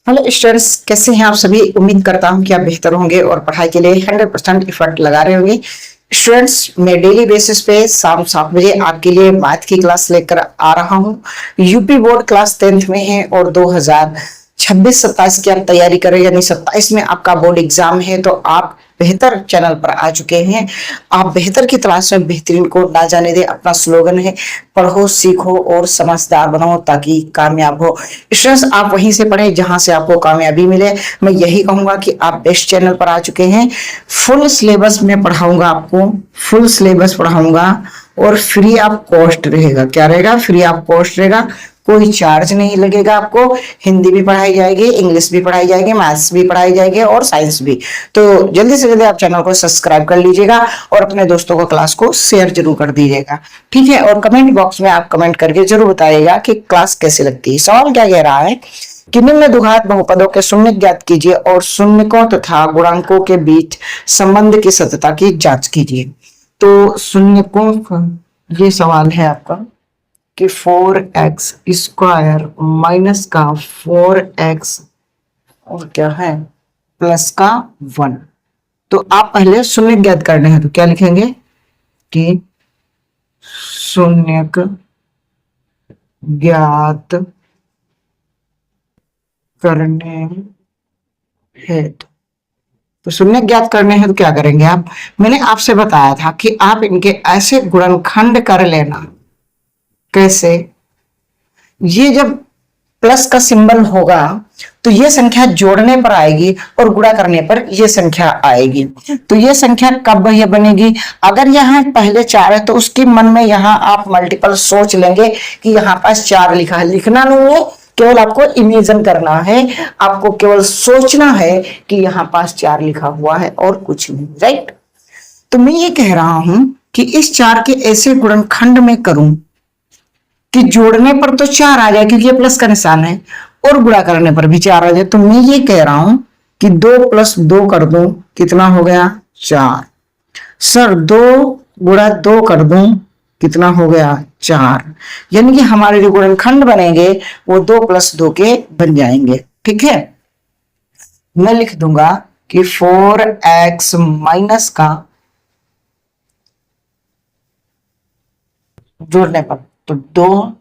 Hello students, कैसे हैं आप सभी। उम्मीद करता हूं कि आप बेहतर होंगे और पढ़ाई के लिए 100% इफर्ट लगा रहे होंगे। स्टूडेंट्स, मैं डेली बेसिस पे शाम 7 बजे आपके लिए मैथ की क्लास लेकर आ रहा हूं। यूपी बोर्ड क्लास 10th में है और 2026-27 की आप तैयारी करें, यानी 27 में आपका बोर्ड एग्जाम है। तो आप बेहतर चैनल पर आ चुके हैं। आप बेहतर की तलाश में बेहतरीन को ना जाने दें। अपना स्लोगन है पढ़ो सीखो और समझदार बनो ताकि कामयाब हो। स्टूडेंट्स, आप वहीं से पढ़ें जहां से आपको कामयाबी मिले। मैं यही कहूंगा कि आप बेस्ट चैनल पर आ चुके हैं। फुल सिलेबस में पढ़ाऊंगा आपको, फुल सिलेबस पढ़ाऊंगा और फ्री ऑफ कॉस्ट रहेगा। क्या रहेगा? फ्री ऑफ कॉस्ट रहेगा। कोई चार्ज नहीं लगेगा आपको। हिंदी भी पढ़ाई जाएगी, इंग्लिश भी पढ़ाई जाएगी, मैथ्स भी पढ़ाई जाएगी और साइंस भी। तो जल्दी से जल्दी आप चैनल को सब्सक्राइब कर लीजिएगा और अपने दोस्तों को क्लास को शेयर जरूर कर दीजिएगा, ठीक है। और कमेंट बॉक्स में आप कमेंट करके जरूर बताइएगा कि क्लास कैसी लगती है। सवाल क्या कह रहा है कि निम्न द्विघात बहुपदों के शून्य ज्ञात कीजिए और शून्यकों तथा गुणांकों के बीच संबंध की सत्यता की जांच कीजिए। तो शून्यकों का ये सवाल है आपका कि 4x² माइनस का 4x और क्या है प्लस का 1। तो आप पहले शून्य ज्ञात करने हैं, तो क्या लिखेंगे कि शून्यक ज्ञात करने हैं। तो शून्य ज्ञात करने हैं तो क्या करेंगे आप? मैंने आपसे बताया था कि आप इनके ऐसे गुणनखंड कर लेना। कैसे? ये जब प्लस का सिंबल होगा तो ये संख्या जोड़ने पर आएगी और गुणा करने पर ये संख्या आएगी। तो ये संख्या कब ये बनेगी? अगर यहाँ पहले 4 है तो उसके मन में यहाँ आप मल्टीपल सोच लेंगे कि यहाँ पास 4 लिखा है। लिखना नहीं है, केवल आपको इमेजिन करना है। आपको केवल सोचना है कि यहाँ पास 4 लिखा हुआ है और कुछ नहीं, राइट। तो मैं ये कह रहा हूं कि इस 4 के ऐसे गुणनखंड में करूं कि जोड़ने पर तो 4 आ जाए क्योंकि ये प्लस का निशान है, और गुणा करने पर भी 4 आ जाए। तो मैं ये कह रहा हूं कि 2 + 2 कर दूं, कितना हो गया? 4। सर 2 × 2 कर दूं, कितना हो गया? 4। यानी कि हमारे जो गुणनखंड बनेंगे वो 2 + 2 के बन जाएंगे, ठीक है। मैं लिख दूंगा कि 4x माइनस का जोड़ने पर तो 2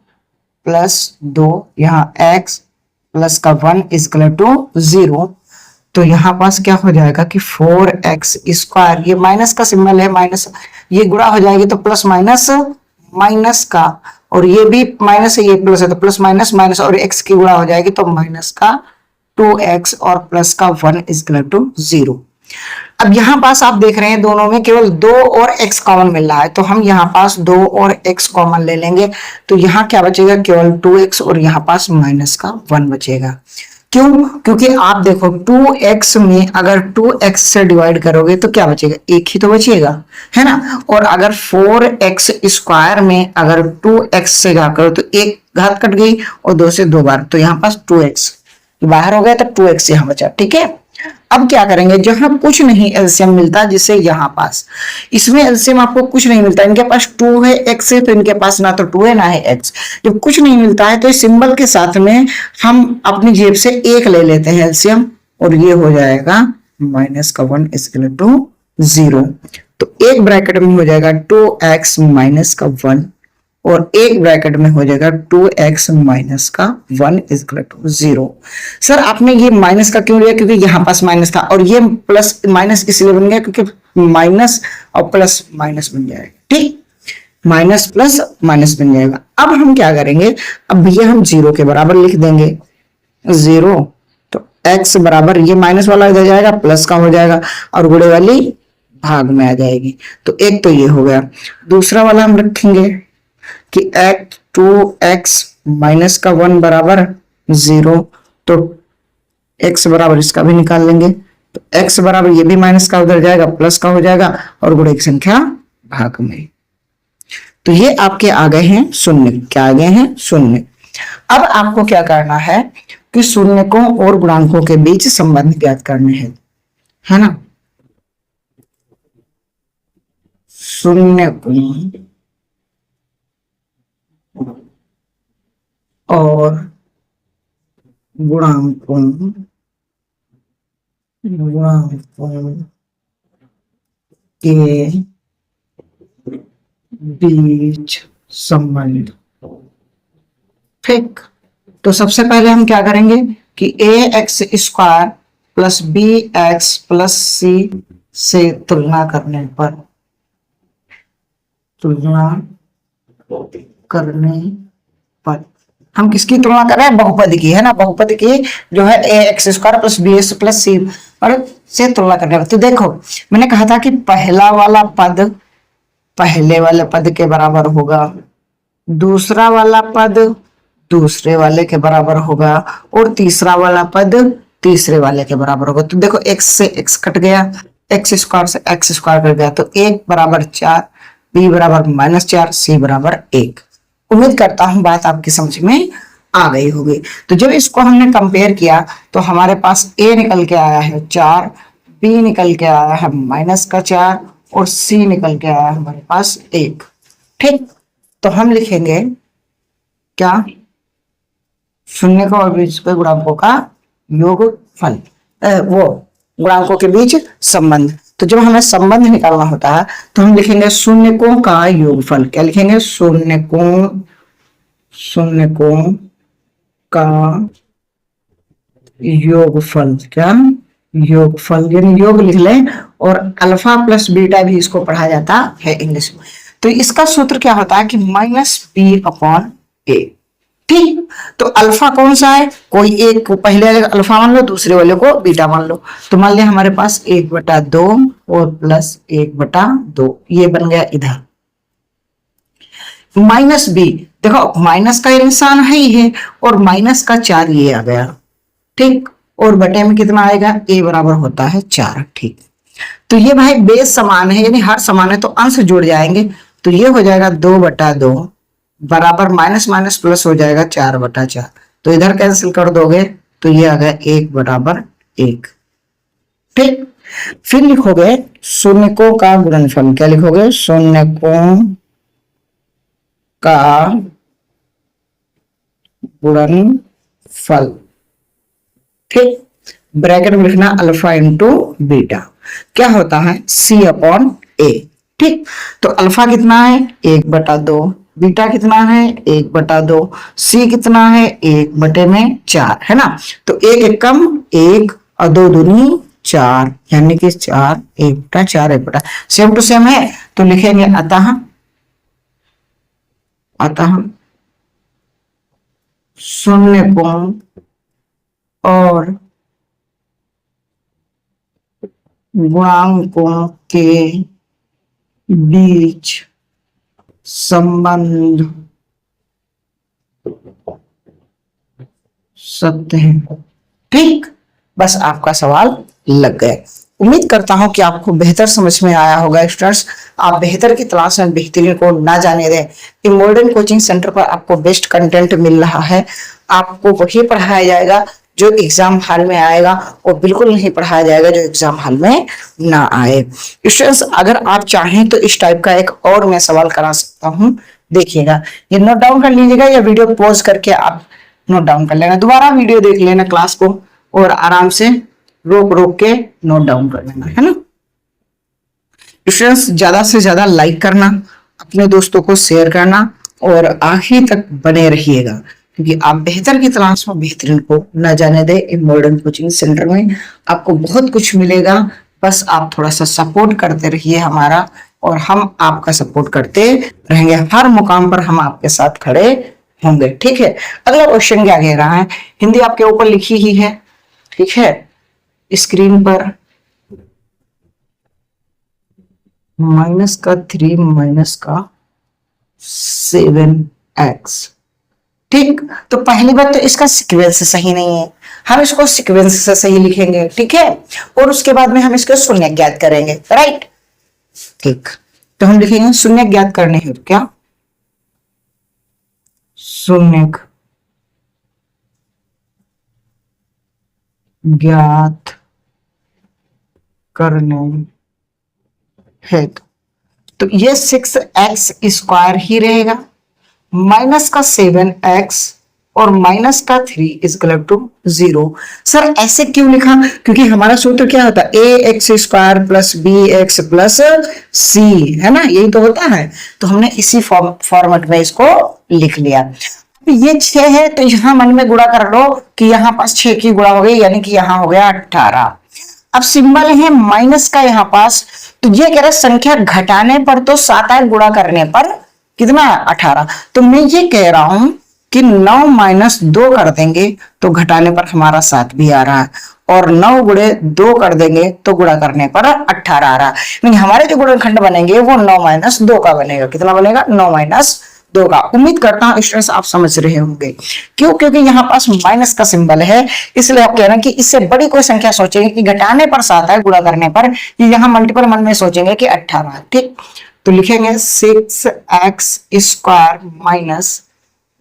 + 2, यहाँ x प्लस का 1 = 0। तो यहाँ पास क्या हो जाएगा कि 4x², ये माइनस का सिंबल है, माइनस ये गुणा हो जाएगी तो प्लस माइनस माइनस का, और ये भी माइनस है ये प्लस है तो प्लस माइनस माइनस, और x की गुणा हो जाएगी तो माइनस का 2x और प्लस का 1 = 0। अब यहाँ पास आप देख रहे हैं दोनों में केवल 2 और x कॉमन मिल रहा है, तो हम यहाँ पास 2 और x कॉमन ले लेंगे। तो यहाँ क्या बचेगा? केवल 2x और यहाँ पास माइनस का 1 बचेगा। क्यों? क्योंकि आप देखो 2x में अगर 2x से डिवाइड करोगे तो क्या बचेगा? 1 ही तो बचेगा, है ना। और अगर 4x² में अगर 2x से घात करो तो 1 घात कट गई और 2 से 2 बार, तो यहाँ पास 2x बाहर हो गया तो 2x यहाँ बचा, ठीक है। अब क्या करेंगे? जहां कुछ नहीं एलसीएम मिलता, जिसे यहाँ पास इसमें एलसीएम आपको कुछ नहीं मिलता, इनके पास 2 है, x है, तो इनके पास ना तो 2 है ना है x। जब कुछ नहीं मिलता है तो इस सिंबल के साथ में हम अपनी जेब से 1 ले लेते हैं एलसीएम, और ये हो जाएगा माइनस का 1 = 0। तो एक ब्रैकेट में हो जाएगा 2x माइनस का 1 और एक ब्रैकेट में हो जाएगा 2x माइनस का 1 = 0। सर आपने ये माइनस का क्यों लिया? क्योंकि यहाँ पास माइनस था, और ये प्लस माइनस इसलिए बन गया क्योंकि माइनस और प्लस माइनस बन जाएगा, ठीक। माइनस प्लस माइनस बन जाएगा। अब हम क्या करेंगे? अब ये हम 0 के बराबर लिख देंगे। 0 तो x बराबर, ये माइनस वाला इधर जाएगा, प्लस का हो जाएगा, और गुणे वाली भाग में आ जाएगी। तो एक तो ये हो गया। दूसरा वाला हम रखेंगे कि 2x माइनस का 1 बराबर 0। तो x बराबर इसका भी निकाल लेंगे, तो x बराबर ये भी माइनस का उधर जाएगा, प्लस का हो जाएगा, और गुणे की संख्या भाग में। तो ये आपके आ गए हैं शून्य। क्या आ गए हैं? शून्य। अब आपको क्या करना है कि शून्यकों और गुणांकों के बीच संबंध ज्ञात करने हैं, है ना। शून्यकों और गुणांकों गुणांकों के बीच संबंध। ठीक, तो सबसे पहले हम क्या करेंगे कि a x square plus b x plus c से तुलना करने पर हम किसकी तुलना कर रहे हैं? बहुपद की, है ना। बहुपद की जो है a x square plus b x plus c और से तुलना करने पर। तो देखो मैंने कहा था कि पहला वाला पद पहले वाले पद के बराबर होगा, दूसरा वाला पद दूसरे वाले के बराबर होगा और तीसरा वाला पद तीसरे वाले के बराबर होगा। तो देखो x से x कट गया, एक्स स्क्वायर से एक्स स्क्वायर कट गया, तो एक बराबर 4, b बराबर -4, c बराबर 1। उम्मीद करता हूं बात आपकी समझ में आ गई होगी। तो जब इसको हमने कंपेयर किया तो हमारे पास a निकल के आया है 4, b निकल के आया है -4 और c निकल के आया है हमारे पास 1। ठीक, तो हम लिखेंगे क्या? शून्य का और बीच के गुणांकों का योगफल, वो गुणांकों के बीच संबंध। तो जब हमें संबंध निकालना होता है तो हम लिखेंगे शून्यकों का योगफल। क्या लिखेंगे? शून्यकों का योगफल। क्या? योगफल, यानी योग लिख लें। और अल्फा प्लस बीटा भी इसको पढ़ा जाता है इंग्लिश में। तो इसका सूत्र क्या होता है कि -b/a। ठीक, तो अल्फा कौन सा है? कोई एक को पहले वाले को अल्फा मान लो, दूसरे वाले को बीटा मान लो। तो मान लिया हमारे पास 1/2 और प्लस 1/2, ये बन गया इधर। -b, देखो माइनस का निशान है ही है और -4 ये आ गया। ठीक, और बटे में कितना आएगा? a बराबर होता है 4। ठीक, तो ये भाई बेस समान है, यानी हर समान है तो अंश जुड़ जाएंगे। तो ये हो जाएगा 2/2 बराबर माइनस माइनस प्लस हो जाएगा 4/4। तो इधर कैंसिल कर दोगे तो ये आ गया 1/1। ठीक, फिर लिखोगे शून्यकों का गुणनफल। क्या लिखोगे? शून्यकों का गुणनफल। ठीक, ब्रैकेट में लिखना अल्फा इंटू बीटा। क्या होता है? c/a। ठीक, तो अल्फा कितना है? 1/2, बीटा कितना है? 1/2, c कितना है? 1/4, है ना। तो 1 एकम 1 और 2 दूनी 4, यानी कि 4, 1/4, 1/, सेम टू सेम है। तो लिखेंगे अतः शून्यकों और गुणांकों के बीच संबंध सत्य है। ठीक, बस आपका सवाल लग गया। उम्मीद करता हूं कि आपको बेहतर समझ में आया होगा। स्टूडेंट्स, आप बेहतर की तलाश में बेहतरीन को ना जाने दें। कि मॉडर्न कोचिंग सेंटर पर आपको बेस्ट कंटेंट मिल रहा है। आपको वही पढ़ाया जाएगा जो एग्जाम हॉल में आएगा और बिल्कुल नहीं पढ़ाया जाएगा जो एग्जाम हॉल में ना आए। स्टूडेंट्स, अगर आप चाहें तो इस टाइप का एक और मैं सवाल करा सकता हूं। देखिएगा, ये नोट डाउन कर लीजिएगा या वीडियो पॉज करके आप नोट डाउन कर लेना। दोबारा वीडियो देख लेना क्लास को और आराम से रोक रोक के नोट डाउन कर लेना, है ना। स्टूडेंट्स, ज्यादा से ज्यादा लाइक करना, अपने दोस्तों को शेयर करना और आखिर तक बने रहिएगा, क्योंकि आप बेहतर की तलाश में बेहतरीन को न जाने दें। इन मॉडर्न कोचिंग सेंटर में आपको बहुत कुछ मिलेगा। बस आप थोड़ा सा सपोर्ट करते रहिए हमारा, और हम आपका सपोर्ट करते रहेंगे। हर मुकाम पर हम आपके साथ खड़े होंगे। ठीक है, अगला क्वेश्चन क्या कह रहा है? हिंदी आपके ऊपर लिखी ही है, ठीक है, स्क्रीन पर। -3 -7x। ठीक, तो पहली बात तो इसका सीक्वेंस सही नहीं है, हम इसको सीक्वेंस से सही लिखेंगे। ठीक है, और उसके बाद में हम इसके शून्य ज्ञात करेंगे। राइट, ठीक, तो हम लिखेंगे शून्य ज्ञात करने हेतु क्या? शून्य ज्ञात करने हेतु तो ये 6x² ही रहेगा, -7x और माइनस का 3 इज इक्वल टू 0। सर ऐसे क्यों लिखा? क्योंकि हमारा सूत्र क्या होता है, a x square plus b x plus c, है ना, यही तो होता है। तो हमने इसी फॉर्मेट में इसको लिख लिया। ये 6 है तो यहां मन में गुणा कर लो कि यहां पास 6 की गुणा हो गई, यानी कि यहां हो गया 18। अब सिंबल है माइनस का यहां पास, तो ये कह रहा है संख्या घटाने पर तो 7 है, गुणा करने पर कितना 18। तो मैं ये कह रहा हूं कि 9 माइनस 2 कर देंगे तो घटाने पर हमारा 7 भी आ रहा है, और 9 गुणे 2 कर देंगे तो गुणा करने पर 18 आ रहा है। हमारे जो गुणनखंड बनेंगे वो 9 माइनस 2 का बनेगा। कितना बनेगा? 9 माइनस 2 का। उम्मीद करता हूं स्टूडेंट्स आप समझ रहे होंगे। क्यों? क्योंकि यहाँ पास माइनस का सिंबल है, इसलिए आप कह रहे हैं कि इससे बड़ी कोई संख्या सोचेंगे कि घटाने पर 7 है, गुणा करने पर यहाँ मल्टीपल मन में सोचेंगे कि 18। ठीक, तो लिखेंगे 6x square minus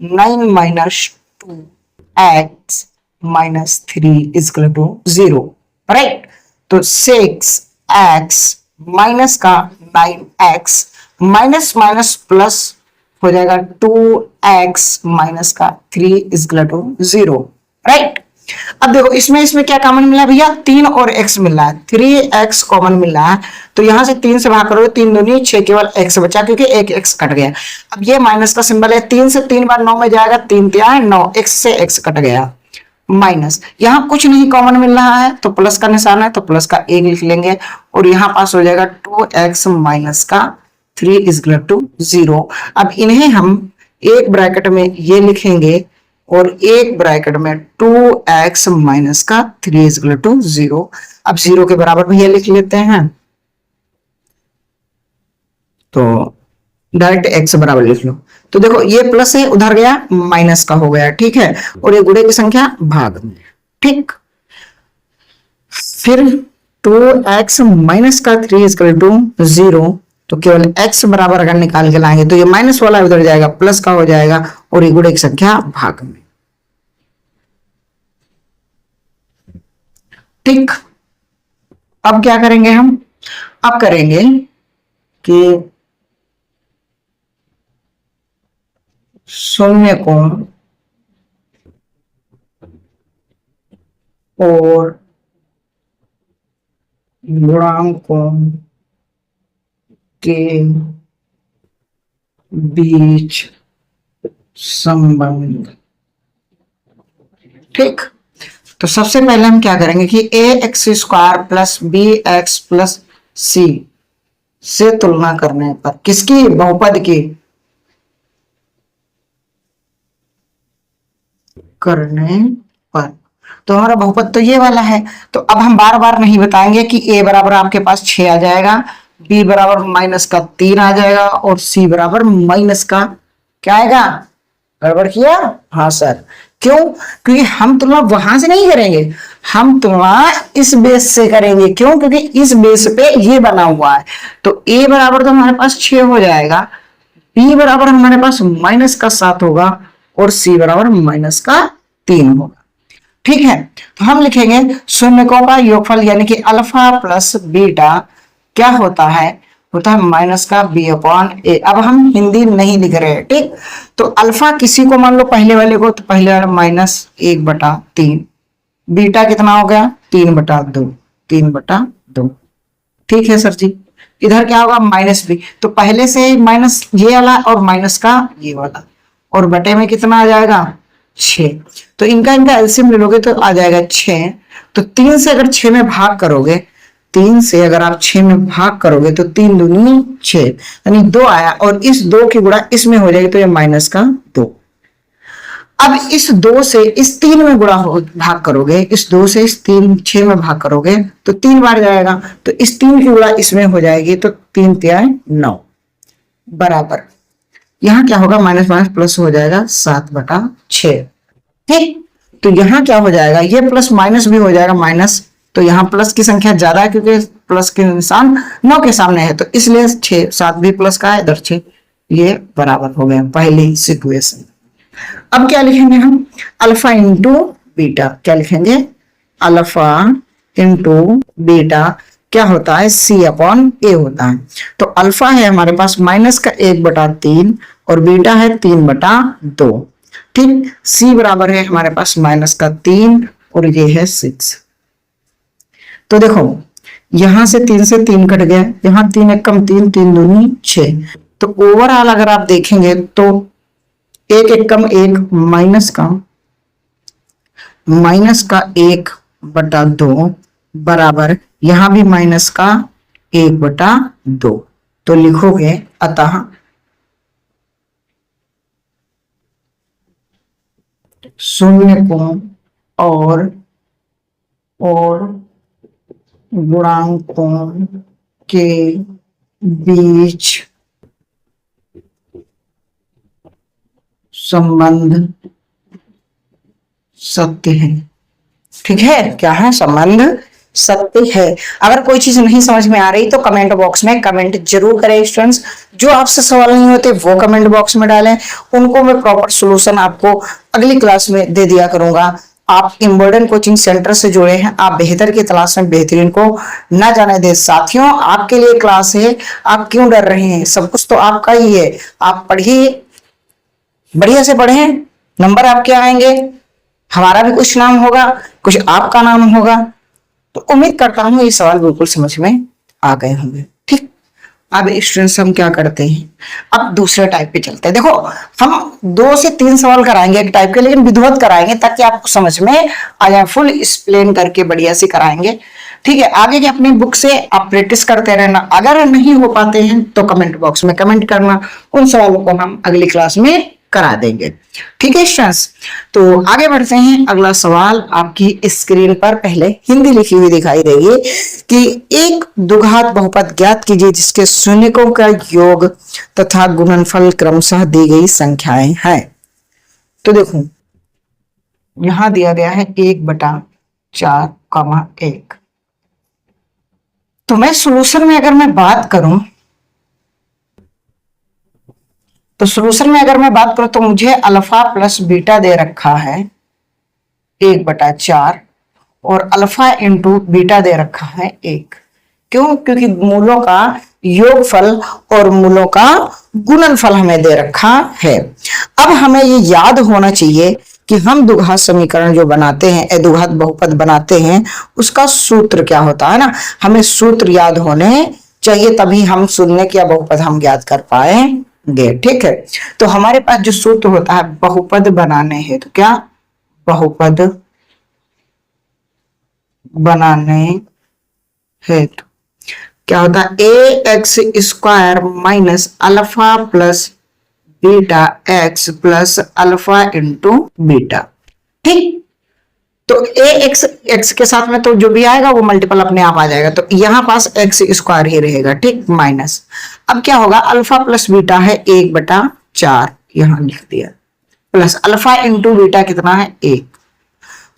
9 minus 2x minus 3 is equal to 0, right. तो 6x माइनस का 9x माइनस माइनस प्लस हो जाएगा 2x माइनस का 3 इज इक्वल टू 0, राइट। अब देखो इसमें क्या कॉमन मिला है भैया? 3 और x मिल रहा है, 3x कॉमन मिल रहा है। तो यहां से 3 से भाग करोगे 3 दूनी 6, केवल x बचा क्योंकि एक x कट गया। अब ये माइनस का सिंबल है, 3 से 3 बार 9 में जाएगा, 3 3 9, x से x कट गया, माइनस। यहां कुछ नहीं कॉमन मिल रहा है तो प्लस का निशान है, तो प्लस का 1 लिख लेंगे, और यहां पास हो जाएगा 2x माइनस का 3 इज इक्वल टू 0। अब इन्हें हम एक ब्रैकेट में ये लिखेंगे और एक ब्रैकेट में 2x माइनस का 3 इज इक्वल टू 0। अब 0 के बराबर भी ये लिख लेते हैं, तो डायरेक्ट x बराबर लिख लो। तो देखो ये प्लस है, उधर गया माइनस का हो गया, ठीक है, और ये गुणे की संख्या भाग में, ठीक। फिर 2x माइनस का 3 इज इक्वल टू 0, तो केवल x बराबर अगर निकाल के लाएंगे तो ये माइनस वाला उधर जाएगा, प्लस का हो जाएगा, और ये गुणे की संख्या भाग में, ठीक। अब क्या करेंगे हम? अब करेंगे कि शून्य कोण और गुणांक कोण के बीच संबंध, ठीक। तो सबसे पहले हम क्या करेंगे कि a x square plus b x plus c से तुलना करने पर, किसकी? बहुपद की, करने पर। तो हमारा बहुपद तो ये वाला है, तो अब हम बार बार नहीं बताएंगे कि a बराबर आपके पास 6 आ जाएगा, b बराबर माइनस का 3 आ जाएगा, और c बराबर माइनस का क्या आएगा? गड़बड़ किया? हाँ सर। क्यों? क्योंकि हम तुलना वहां से नहीं करेंगे, हम तुलना इस बेस से करेंगे। क्यों? क्योंकि इस बेस पे ये बना हुआ है। तो a बराबर तो हमारे पास 6 हो जाएगा, b बराबर हमारे पास माइनस का 7 होगा, और c बराबर माइनस का 3 होगा, ठीक है। तो हम लिखेंगे शून्यकों का योगफल यानी कि अल्फा प्लस बीटा क्या होता है? होता है माइनस का b अपॉन ए। अब हम हिंदी नहीं लिख रहे हैं, ठीक। तो अल्फा किसी को मान लो, पहले वाले को, तो पहले वाला माइनस 1/3, बीटा कितना हो गया? 3/2, 3/2, ठीक है सर जी। इधर क्या होगा? माइनस b, तो पहले से माइनस ये वाला और माइनस का ये वाला, और बटे में कितना आ जाएगा? 6। तो इनका एलसीएम ले लोगे तो आ जाएगा 6। तो 3 से अगर 6 में भाग करोगे, 3 से अगर आप 6 में भाग करोगे तो 3 दूनी 6, यानी 2 आया, और इस 2 की गुणा इसमें हो जाएगी, तो ये माइनस का 2। अब इस 2 से इस 3 में गुणा भाग करोगे, इस 2 से इस 6 में भाग करोगे तो 3 बार जाएगा, तो इस 3 की गुणा इसमें हो जाएगी, तो 3 3 9 बराबर, यहां क्या होगा? माइनस माइनस प्लस हो जाएगा 7/6, ठीक। तो यहां क्या हो जाएगा? ये प्लस माइनस भी हो जाएगा, माइनस, तो यहाँ प्लस की संख्या ज्यादा है क्योंकि प्लस के निशान 9 के सामने है, तो इसलिए 6, 7 भी प्लस का है, इधर 6, ये बराबर हो गया पहली सिचुएशन। अब क्या लिखेंगे हम? Alpha into beta. क्या लिखेंगे? अल्फा इंटू बीटा क्या होता है? c अपॉन ए होता है। तो अल्फा है हमारे पास माइनस का 1/3 और बीटा है 3/2। ठीक, c बराबर है हमारे पास -3 और ये है 6। तो देखो यहां से 3 से 3 कट गया, यहां 3 एक कम 3, 3 दूनी 6। तो ओवरऑल अगर आप देखेंगे तो 1 एक कम 1 माइनस का 1/2 बराबर यहां भी -1/2। तो लिखोगे अतः शून्य कोण और गुणांकों के बीच संबंध सत्य है। ठीक है, क्या है? संबंध सत्य है। अगर कोई चीज नहीं समझ में आ रही तो कमेंट बॉक्स में कमेंट जरूर करें स्टूडेंट्स। जो आपसे सवाल नहीं होते वो कमेंट बॉक्स में डालें, उनको मैं प्रॉपर सॉल्यूशन आपको अगली क्लास में दे दिया करूंगा। आप इम्पोर्टेंट कोचिंग सेंटर से जुड़े हैं, आप बेहतर की तलाश में बेहतरीन को ना जाने दे। साथियों, आपके लिए क्लास है, आप क्यों डर रहे हैं? सब कुछ तो आपका ही है। आप पढ़िए, बढ़िया से पढ़ें, नंबर आपके आएंगे, हमारा भी कुछ नाम होगा, कुछ आपका नाम होगा। तो उम्मीद करता हूं ये सवाल बिल्कुल समझ में आ गए होंगे। ठीक, अब स्टूडेंट्स हम क्या करते हैं, अब दूसरे टाइप पे चलते हैं। देखो हम 2 से 3 सवाल कराएंगे एक टाइप के, लेकिन विधिवत कराएंगे ताकि आपको समझ में आ जाए, फुल एक्सप्लेन करके बढ़िया से कराएंगे। ठीक है, आगे की अपनी बुक से आप प्रैक्टिस करते रहना। अगर नहीं हो पाते हैं तो कमेंट बॉक्स में कमेंट करना, उन सवालों को हम अगली क्लास में करा देंगे। ठीक है स्टूडेंट्स, तो आगे बढ़ते हैं। अगला सवाल आपकी स्क्रीन पर पहले हिंदी लिखी हुई दिखाई देगी कि एक द्विघात बहुपद ज्ञात कीजिए जिसके शून्यकों का योग तथा गुणनफल क्रमशः दी गई संख्याएं हैं। तो देखो यहां दिया गया है 1/4, 1। तो मैं सॉल्यूशन में अगर मैं बात करूं तो मुझे अल्फा प्लस बीटा दे रखा है 1/4 और अल्फा इंटू बीटा दे रखा है 1। क्यों? क्योंकि मूलों का योगफल और मूलों का गुणनफल हमें दे रखा है। अब हमें ये याद होना चाहिए कि हम द्विघात समीकरण जो बनाते हैं, द्विघात बहुपद बनाते हैं, उसका सूत्र क्या होता है ना, हमें सूत्र याद होने चाहिए, तभी हम शून्य या बहुपद हम ज्ञात कर पाएंगे। ठीक है, तो हमारे पास जो सूत्र होता है बहुपद बनाने हेतु, तो क्या बहुपद बनाने हेतु क्या होता है, ax² minus alpha plus beta x plus alpha into beta. ठीक, तो x के साथ में तो जो भी आएगा वो मल्टीपल अपने आप आ जाएगा, तो यहां पास x² ही रहेगा। ठीक, माइनस अब क्या होगा, अल्फा प्लस बीटा है 1/4, यहां लिख दिया, प्लस अल्फा इंटू बीटा कितना है 1।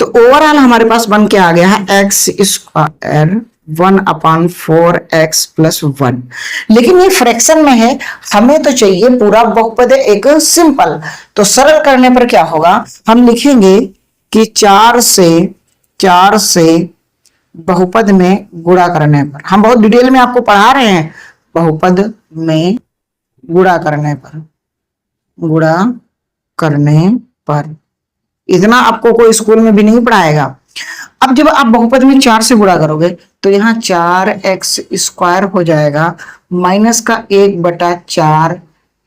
तो ओवरऑल हमारे पास बन के आ गया है x² 1/4x प्लस 1। लेकिन ये फ्रैक्शन में है, हमें तो चाहिए पूरा बहुपद है एक सिंपल। तो सरल करने पर क्या होगा, हम लिखेंगे कि 4 से बहुपद में गुणा करने पर, हम बहुत डिटेल में आपको पढ़ा रहे हैं, बहुपद में गुणा करने पर इतना आपको कोई स्कूल में भी नहीं पढ़ाएगा। अब जब आप बहुपद में 4 से गुणा करोगे तो यहाँ 4x² हो जाएगा, माइनस का 1/4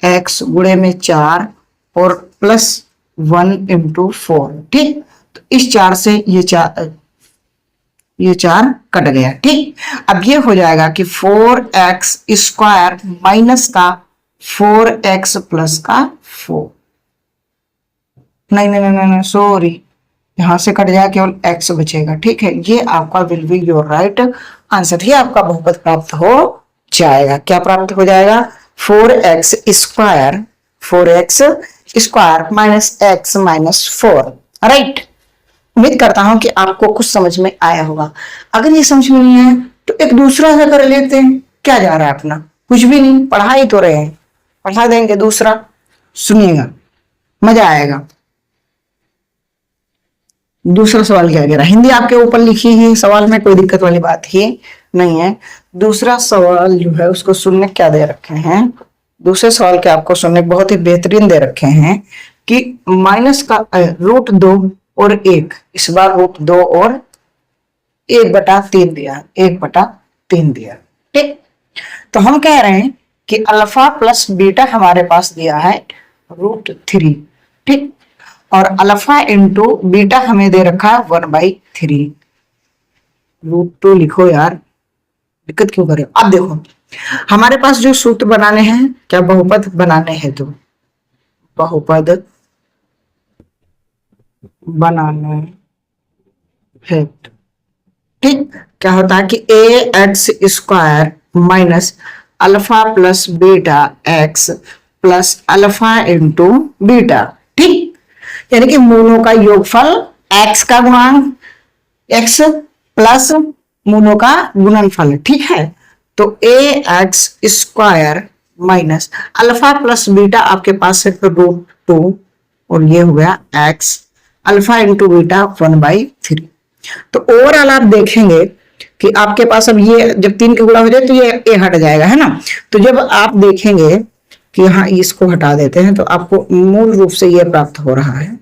x गुणे में 4 और प्लस 1 इंटू 4। ठीक, तो इस 4 से ये 4 कट गया। ठीक, अब ये हो जाएगा कि 4x² माइनस का 4x प्लस का 4, नहीं सॉरी, यहां से कट जाएगा, केवल x बचेगा। ठीक है, ये आपका will be your right answer, ही आपका बहुपद प्राप्त हो जाएगा। क्या प्राप्त हो जाएगा, 4x² minus x minus 4। Right, उम्मीद करता हूं कि आपको कुछ समझ में आया होगा। अगर ये समझ में नहीं आया तो एक दूसरा से कर लेते हैं, क्या जा रहा है अपना, कुछ भी नहीं, पढ़ा ही तो रहे हैं, पढ़ा देंगे दूसरा, सुनिएगा मजा आएगा। दूसरा सवाल क्या कह रहा है, हिंदी आपके ऊपर लिखी है सवाल में, कोई दिक्कत वाली बात ही नहीं है। दूसरा सवाल जो है उसको सुनने क्या दे रखे हैं, दूसरे सवाल के आपको सुनने बहुत ही बेहतरीन दे रखे हैं। कि माइनस का √2 और 1, इस बार √2 और 1/3 दिया, 1/3 दिया। ठीक, तो हम कह रहे हैं कि अल्फा प्लस बीटा हमारे पास दिया है √3। ठीक, और अल्फा इंटू बीटा हमें दे रखा है 1/3। √2 लिखो यार, दिक्कत क्यों करे। अब देखो हमारे पास जो सूत्र बनाने हैं, क्या बहुपद बनाने हैं, तो बहुपद बनाने हैं। ठीक, क्या होता है कि ax² minus alpha plus beta x plus alpha into beta. ठीक, यानी कि मूलों का योगफल x का गुणांक x प्लस मूलों का गुणनफल। ठीक है, तो ax² minus alpha plus beta आपके पास सिर्फ √2 और ये हो गया x अल्फा इंटू बीटा 1/3। तो ओवरऑल आप देखेंगे कि आपके पास अब ये जब 3 के गुणा हो जाए तो ये हट जाएगा, है ना। तो जब आप देखेंगे कि हाँ इसको हटा देते हैं तो आपको मूल रूप से ये प्राप्त हो रहा है,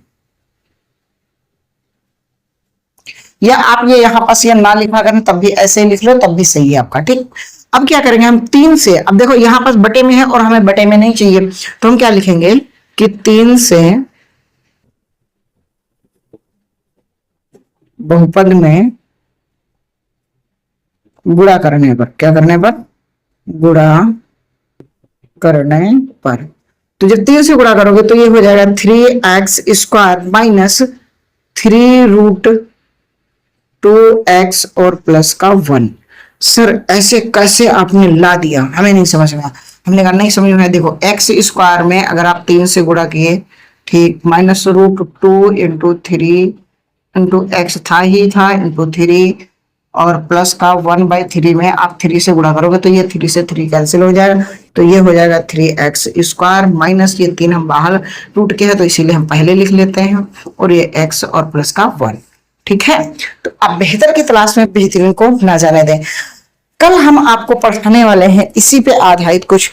या आप ये यहाँ पास ये ना लिखा करें तब भी ऐसे लिख लो तब भी सही है आपका। ठीक, अब क्या करेंगे हम 3 से, अब देखो यहाँ पास बटे में है और हमें बटे में नहीं चाहिए, तो हम क्या लिखेंगे कि 3 से बहुपद में गुणा करने पर, क्या करने पर, गुणा करने पर, तो जब 3 से गुणा करोगे तो ये हो जाएगा 3x² माइनस 3√2x और प्लस का 1। सर ऐसे कैसे आपने ला दिया, हमें नहीं समझ में आया। हमने कहा नहीं समझ में आया, देखो x² में अगर आप 3 से गुणा किए, ठीक, माइनस √2 इंटू 3 इंटू एक्स था ही था इंटू 3 और प्लस का 1/3 में आप 3 से गुणा करोगे तो ये 3 से 3 कैंसिल हो जाएगा, तो ये हो जाएगा 3x² माइनस ये 3 हम बाहर रूट के हैं तो इसीलिए हम पहले लिख लेते हैं और ये x और प्लस का 1। ठीक है, तो अब बेहतर की तलाश में बेहतरीन को ना जाने दें। कल हम आपको पढ़ाने वाले हैं इसी पे आधारित कुछ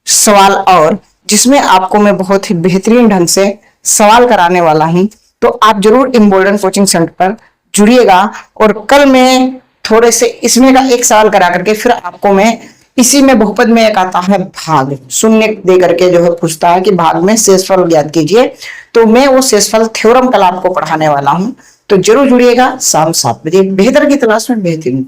सवाल और, जिसमें आपको मैं बहुत ही बेहतरीन ढंग से सवाल कराने वाला हूं। तो आप जरूर इम्बोल्डन कोचिंग सेंटर पर जुड़िएगा और कल मैं थोड़े से इसमें का एक सवाल करा करके फिर आपको मैं इसी में बहुपद में एक आता है भाग शून्य दे करके जो है पूछता है कि भाग में शेषफल ज्ञात कीजिए, तो मैं वो शेषफल थ्योरम कल आपको पढ़ाने वाला हूं। तो जरूर जुड़िएगा शाम 7 बजे। बेहतर की तलाश में बेहतरीन।